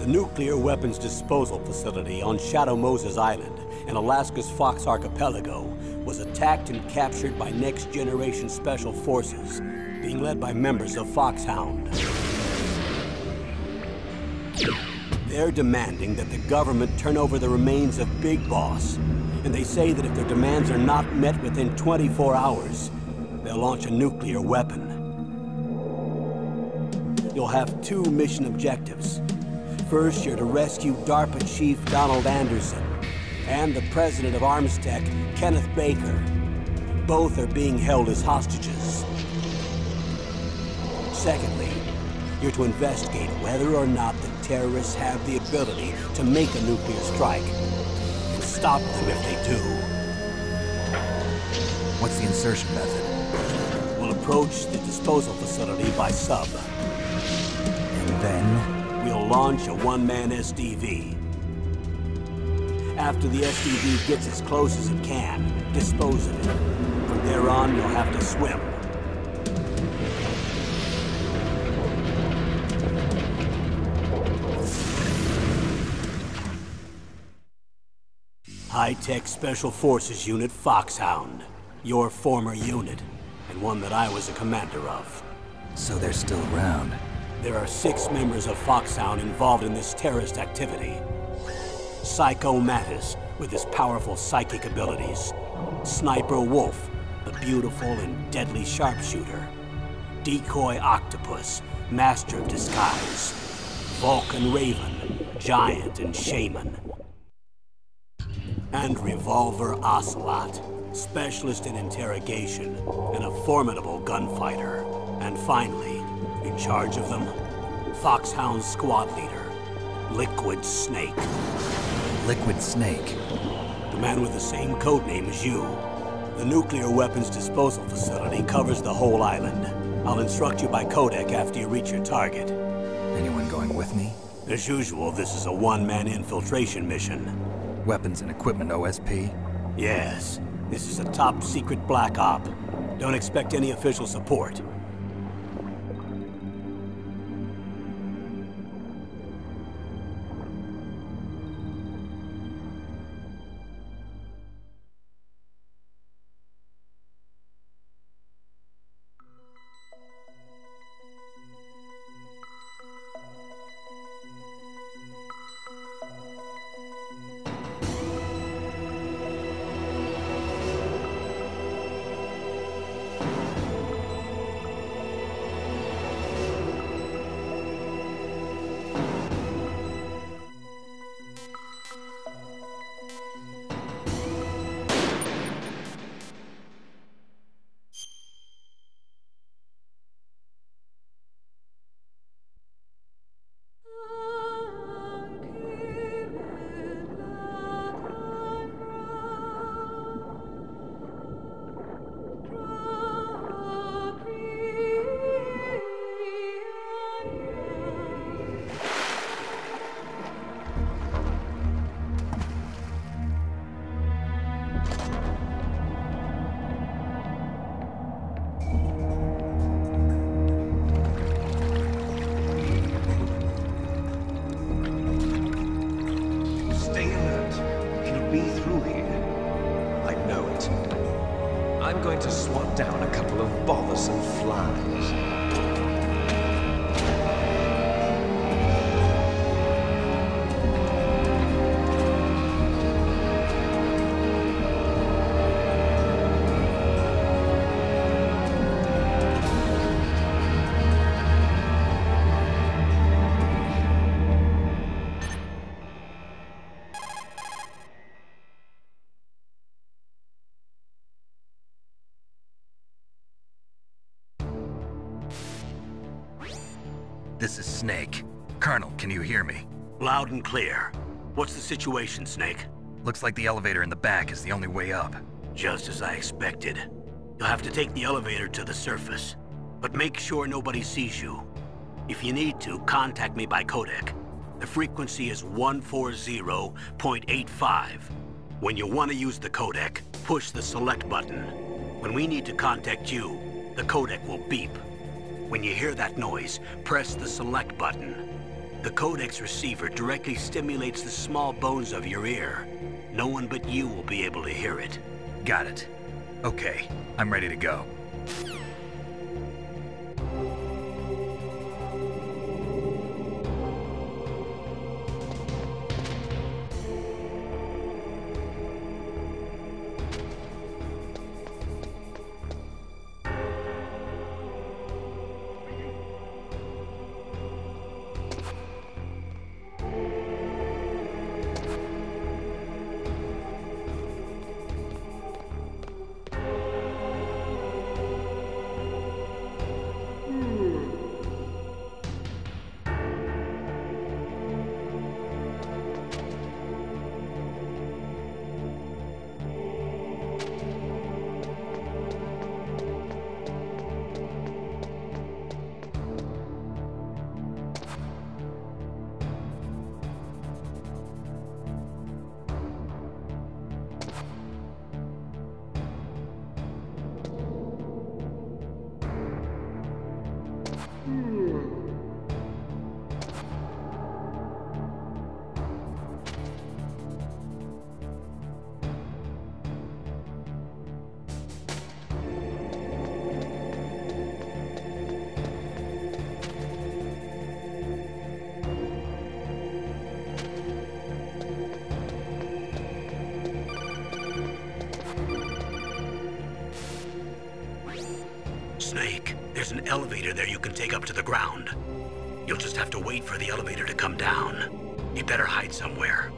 The nuclear weapons disposal facility on Shadow Moses Island in Alaska's Fox Archipelago was attacked and captured by next-generation special forces, being led by members of FOX-HOUND. They're demanding that the government turn over the remains of Big Boss, and they say that if their demands are not met within 24 hours, they'll launch a nuclear weapon. You'll have two mission objectives. First, you're to rescue DARPA Chief Donald Anderson and the President of Arms Tech, Kenneth Baker. Both are being held as hostages. Secondly, you're to investigate whether or not the terrorists have the ability to make a nuclear strike and stop them if they do. What's the insertion method? We'll approach the disposal facility by sub. And then? We'll launch a one-man SDV. After the SDV gets as close as it can, dispose of it. From there on, you'll have to swim. High-tech Special Forces Unit FOX-HOUND. Your former unit, and one that I was a commander of. So they're still around. There are 6 members of FOX-HOUND involved in this terrorist activity. Psycho Mattis, with his powerful psychic abilities. Sniper Wolf, the beautiful and deadly sharpshooter. Decoy Octopus, master of disguise. Vulcan Raven, giant and shaman. And Revolver Ocelot, specialist in interrogation and a formidable gunfighter. And finally, in charge of them, FOX-HOUND squad leader, Liquid Snake. Liquid Snake? The man with the same codename as you. The nuclear weapons disposal facility covers the whole island. I'll instruct you by codec after you reach your target. Anyone going with me? As usual, this is a one-man infiltration mission. Weapons and equipment OSP? Yes. This is a top-secret black op. Don't expect any official support. I'm going to swat down a couple of bothersome flies. This is Snake. Colonel, can you hear me? Loud and clear. What's the situation, Snake? Looks like the elevator in the back is the only way up. Just as I expected. You'll have to take the elevator to the surface. But make sure nobody sees you. If you need to, contact me by codec. The frequency is 140.85. When you want to use the codec, push the select button. When we need to contact you, the codec will beep. When you hear that noise, press the select button. The codex receiver directly stimulates the small bones of your ear. No one but you will be able to hear it. Got it. Okay, I'm ready to go. Snake, there's an elevator there you can take up to the ground. You'll just have to wait for the elevator to come down. You better hide somewhere.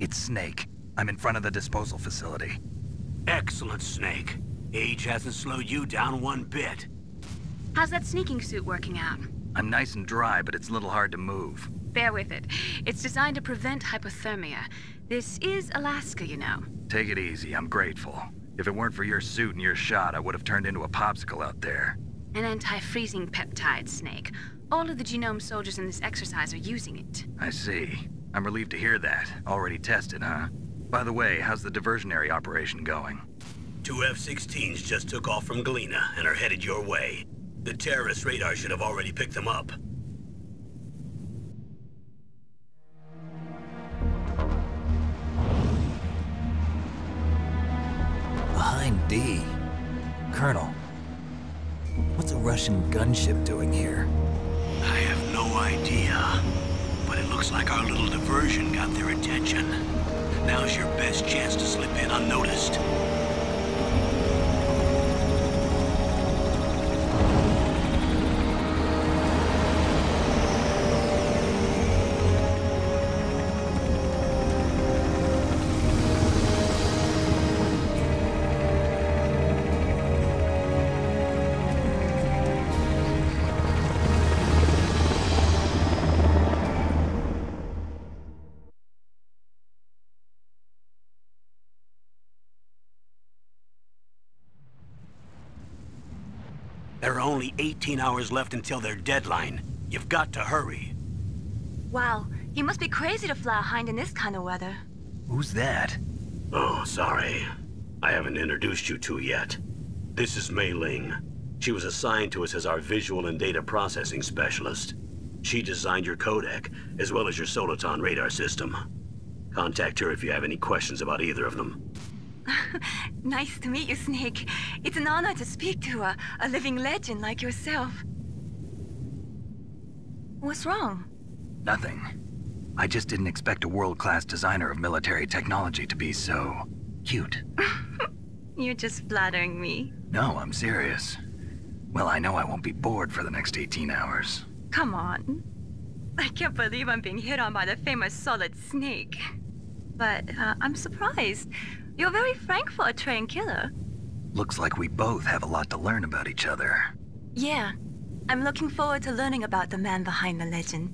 It's Snake. I'm in front of the disposal facility. Excellent, Snake. Age hasn't slowed you down one bit. How's that sneaking suit working out? I'm nice and dry, but it's a little hard to move. Bear with it. It's designed to prevent hypothermia. This is Alaska, you know. Take it easy, I'm grateful. If it weren't for your suit and your shot, I would have turned into a popsicle out there. An anti-freezing peptide, Snake. All of the genome soldiers in this exercise are using it. I see. I'm relieved to hear that. Already tested, huh? By the way, how's the diversionary operation going? 2 F-16s just took off from Galena and are headed your way. The terrorist radar should have already picked them up. Behind D. Colonel, what's a Russian gunship doing here? I have no idea, but it looks like our little diversion got their attention. Now's your best chance to slip in unnoticed. There are only 18 hours left until their deadline. You've got to hurry. Wow, you must be crazy to fly a hind in this kind of weather. Who's that? Oh, sorry. I haven't introduced you to yet. This is Mei Ling. She was assigned to us as our visual and data processing specialist. She designed your codec, as well as your Soliton radar system. Contact her if you have any questions about either of them. Nice to meet you, Snake. It's an honor to speak to a living legend like yourself. What's wrong? Nothing. I just didn't expect a world-class designer of military technology to be so cute. You're just flattering me. No, I'm serious. Well, I know I won't be bored for the next 18 hours. Come on. I can't believe I'm being hit on by the famous Solid Snake. But I'm surprised. You're very frank for a trained killer. Looks like we both have a lot to learn about each other. Yeah. I'm looking forward to learning about the man behind the legend.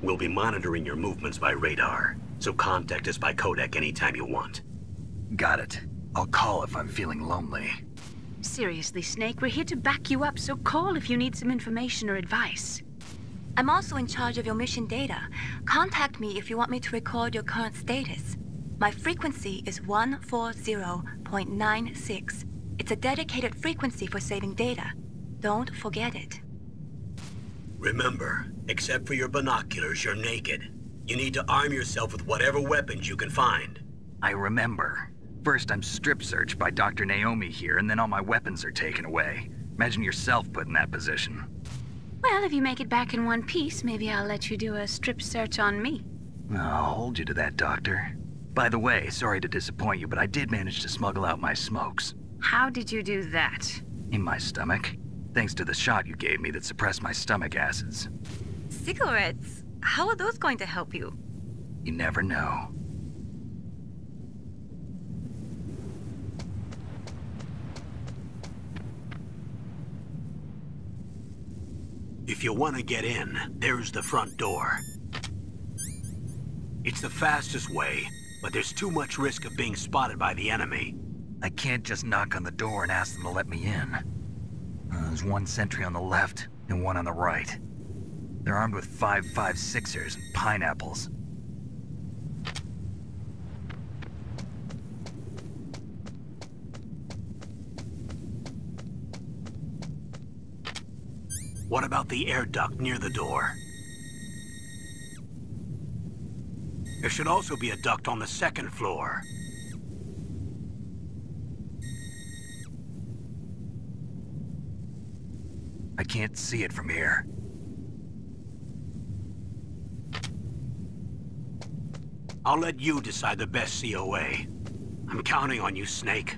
We'll be monitoring your movements by radar, so contact us by codec anytime you want. Got it. I'll call if I'm feeling lonely. Seriously, Snake, we're here to back you up, so call if you need some information or advice. I'm also in charge of your mission data. Contact me if you want me to record your current status. My frequency is 140.96. It's a dedicated frequency for saving data. Don't forget it. Remember, except for your binoculars, you're naked. You need to arm yourself with whatever weapons you can find. I remember. First, I'm strip searched by Dr. Naomi here, and then all my weapons are taken away. Imagine yourself put in that position. Well, if you make it back in one piece, maybe I'll let you do a strip search on me. I'll hold you to that, Doctor. By the way, sorry to disappoint you, but I did manage to smuggle out my smokes. How did you do that? In my stomach. Thanks to the shot you gave me that suppressed my stomach acids. Cigarettes? How are those going to help you? You never know. If you want to get in, there's the front door. It's the fastest way, but there's too much risk of being spotted by the enemy. I can't just knock on the door and ask them to let me in. There's one sentry on the left and one on the right. They're armed with 5.56ers and pineapples. What about the air duct near the door? There should also be a duct on the second floor. I can't see it from here. I'll let you decide the best COA. I'm counting on you, Snake.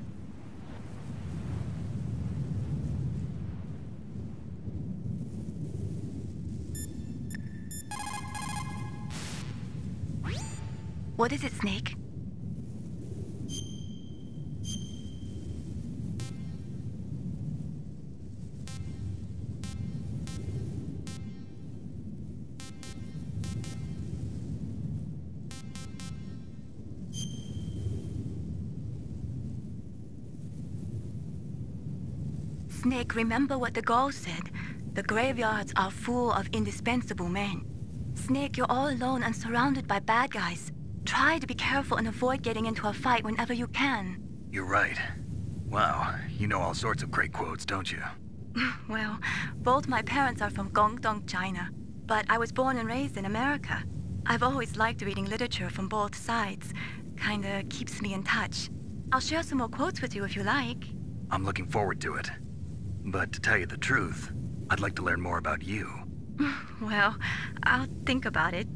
What is it, Snake? Snake, remember what the Gaul said. The graveyards are full of indispensable men. Snake, you're all alone and surrounded by bad guys. Try to be careful and avoid getting into a fight whenever you can. You're right. Wow, you know all sorts of great quotes, don't you? Well, both my parents are from Guangdong, China, but I was born and raised in America. I've always liked reading literature from both sides. Kinda keeps me in touch. I'll share some more quotes with you if you like. I'm looking forward to it. But to tell you the truth, I'd like to learn more about you. Well, I'll think about it.